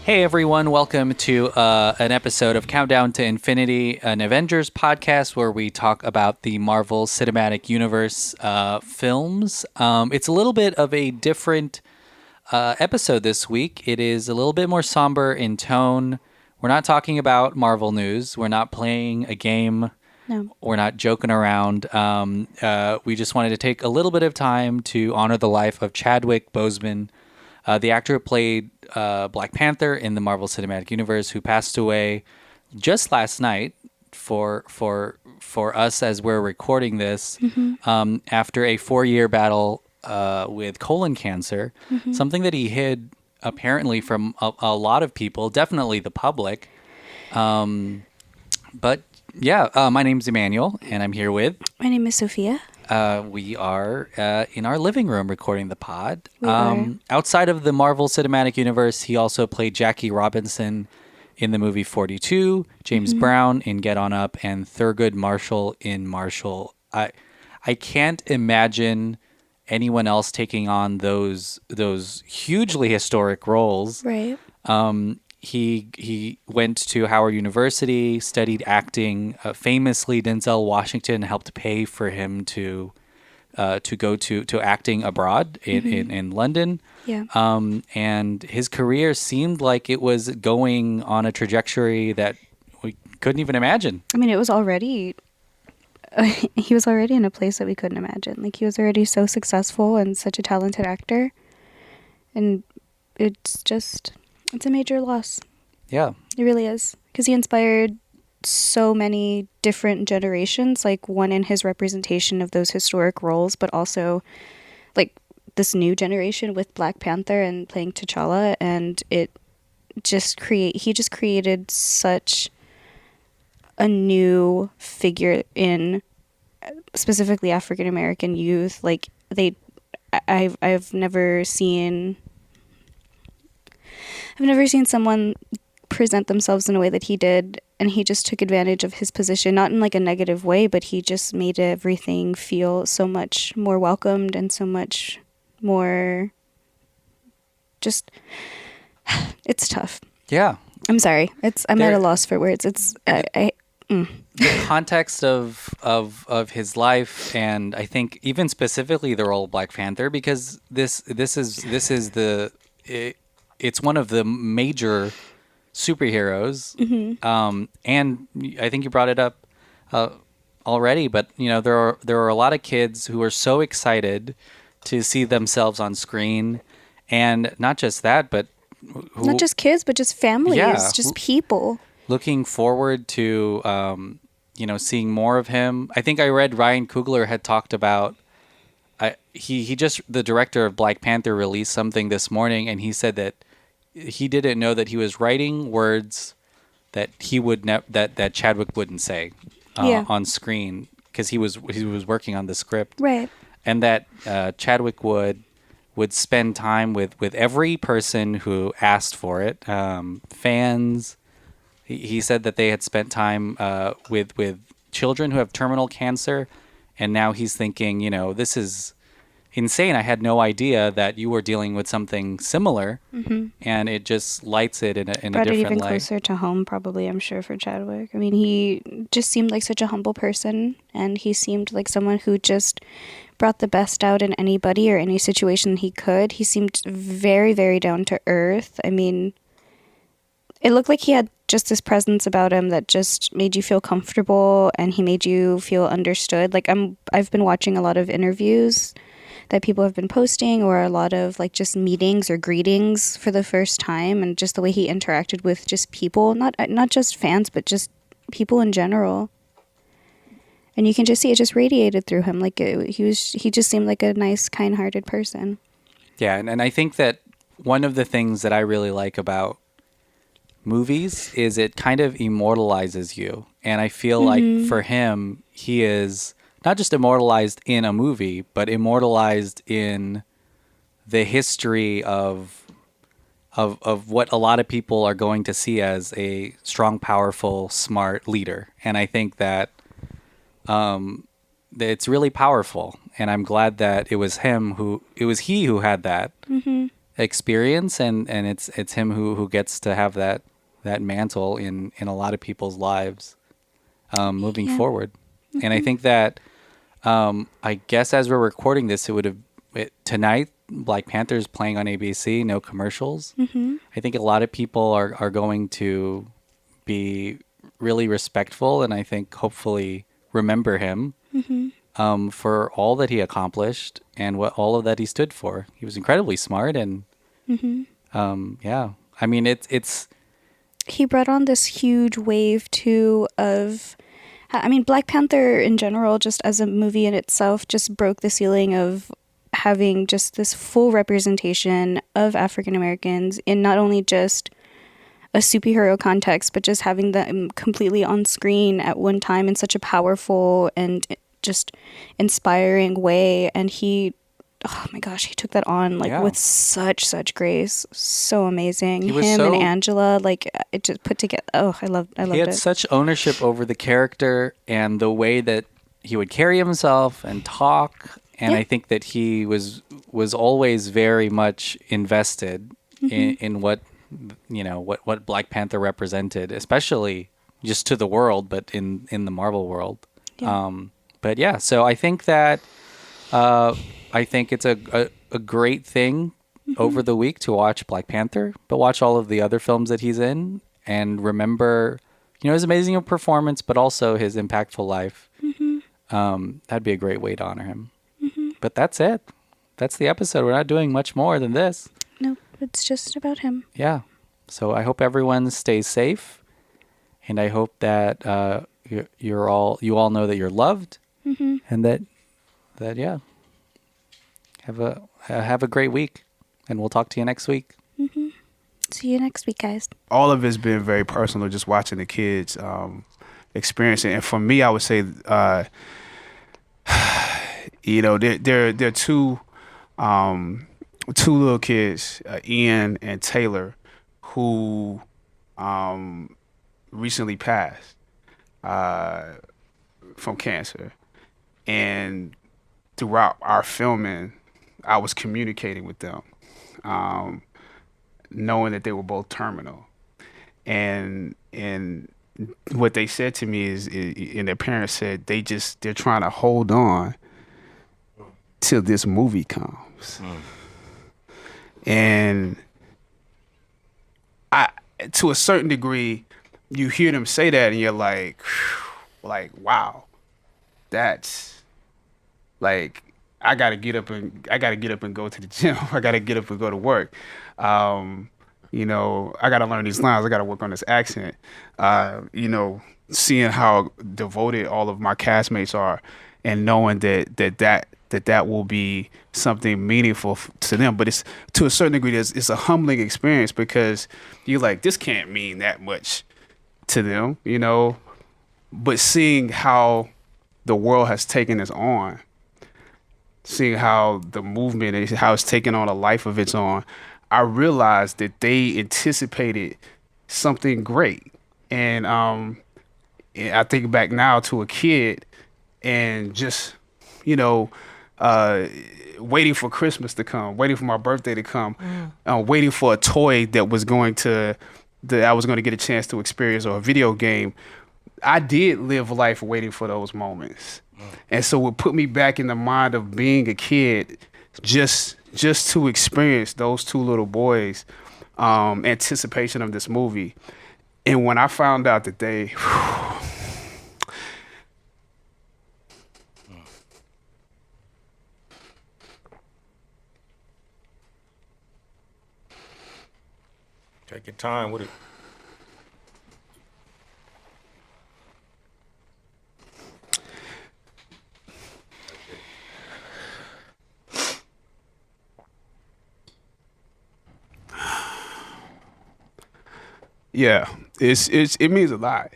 Hey everyone, welcome to an episode of Countdown to Infinity, an Avengers podcast where we talk about the Marvel Cinematic Universe films. It's a little bit of a different episode this week. It is a little bit more somber in tone. We're not talking about Marvel news. We're not playing a game. No. We're not joking around. We just wanted to take a little bit of time to honor the life of Chadwick Boseman, the actor who played Black Panther in the Marvel Cinematic Universe, who passed away just last night for us as we're recording this, after a 4-year battle with colon cancer, something that he hid apparently from a lot of people, definitely the public. But yeah, my name's Emmanuel, and I'm here with... My name is Sophia. We are in our living room recording the pod. We are. Outside of the Marvel Cinematic Universe, he also played Jackie Robinson in the movie 42, James Brown in Get On Up, and Thurgood Marshall in Marshall. I can't imagine anyone else taking on those hugely historic roles. Right. He went to Howard University, studied acting. Famously, Denzel Washington helped pay for him to go to acting abroad in London. Yeah. And his career seemed like it was going on a trajectory that we couldn't even imagine. I mean, it was already... he was already in a place that we couldn't imagine. Like, he was already so successful and such a talented actor. And it's a major loss. Yeah. It really is. Because he inspired so many different generations, like one in his representation of those historic roles, but also like this new generation with Black Panther and playing T'Challa. And he just created such a new figure in specifically African American youth. Like I've never seen someone present themselves in a way that he did, and he just took advantage of his position, not in like a negative way, but he just made everything feel so much more welcomed and so much more just it's tough. Yeah. I'm sorry. I'm at a loss for words. The context of his life, and I think even specifically the role of Black Panther, because this is it's one of the major superheroes, and I think you brought it up already. But there are a lot of kids who are so excited to see themselves on screen, and not just that, but not just kids, but just families, just people looking forward to seeing more of him. I think I read Ryan Coogler had talked about. The director of Black Panther released something this morning, and he said that he didn't know that he was writing words that he would that Chadwick wouldn't say on screen, because he was working on the script, right? And that Chadwick would spend time with every person who asked for it, fans. He said that they had spent time with children who have terminal cancer, and now he's thinking, this is insane. I had no idea that you were dealing with something similar, and it just lights it in a different light. Brought it even closer to home, probably, I'm sure, for Chadwick. I mean, he just seemed like such a humble person, and he seemed like someone who just brought the best out in anybody or any situation he could. He seemed very, very down to earth. I mean, it looked like he had just this presence about him that just made you feel comfortable, and he made you feel understood. Like, I've been watching a lot of interviews that people have been posting, or a lot of like just meetings or greetings for the first time, and just the way he interacted with just people, not just fans, but just people in general. And you can just see it just radiated through him. Like he just seemed like a nice, kind-hearted person. Yeah, and I think that one of the things that I really like about movies is it kind of immortalizes you. And I feel like for him, he is not just immortalized in a movie, but immortalized in the history of what a lot of people are going to see as a strong, powerful, smart leader. And I think that it's really powerful. And I'm glad that it was he who had that. experience, and it's him who gets to have that mantle in a lot of people's lives moving Yeah. forward. And I think that I guess as we're recording this, tonight Black Panther's playing on ABC, no commercials. I think a lot of people are going to be really respectful, and I think hopefully remember him for all that he accomplished and what all of that he stood for. He was incredibly smart, and yeah, I mean it's He brought on this huge wave too of, I mean, Black Panther in general, just as a movie in itself, just broke the ceiling of having just this full representation of African Americans in not only just a superhero context, but just having them completely on screen at one time in such a powerful and just inspiring way. And he, oh my gosh, he took that on like with such grace. So amazing. Him and Angela, like it just put together. Oh, I loved it. He had such ownership over the character and the way that he would carry himself and talk. And I think that he was always very much invested in what, you know, what Black Panther represented, especially just to the world, but in the Marvel world. Yeah. But yeah, so I think that I think it's a great thing over the week to watch Black Panther, but watch all of the other films that he's in and remember, you know, his amazing performance, but also his impactful life. That'd be a great way to honor him. But that's it. That's the episode. We're not doing much more than this. Nope, it's just about him. Yeah. So I hope everyone stays safe, and I hope that you all know that you're loved, and that yeah, have a great week, and we'll talk to you next week. See you next week, guys. All of it's been very personal, just watching the kids experience it. And for me, I would say, you know, there are two little kids, Ian and Taylor, who recently passed from cancer. And throughout our filming, I was communicating with them, knowing that they were both terminal. And what they said to me is, and their parents said, they're trying to hold on till this movie comes. And to a certain degree, you hear them say that and you're like, wow, that's like, I gotta get up and go to the gym. I gotta get up and go to work. You know, I gotta learn these lines. I gotta work on this accent. You know, seeing how devoted all of my castmates are, and knowing that will be something meaningful to them. But it's, to a certain degree, it's a humbling experience, because you're like, this can't mean that much to them, you know. But seeing how the world has taken us on, seeing how the movement, how it's taken on a life of its own, I realized that they anticipated something great. And I think back now to a kid and just, you know, waiting for Christmas to come, waiting for my birthday to come, waiting for a toy that I was going to get a chance to experience, or a video game. I did live life waiting for those moments. And so it put me back in the mind of being a kid, just to experience those two little boys' anticipation of this movie. And when I found out that they... Take your time with it. Yeah, it means a lot.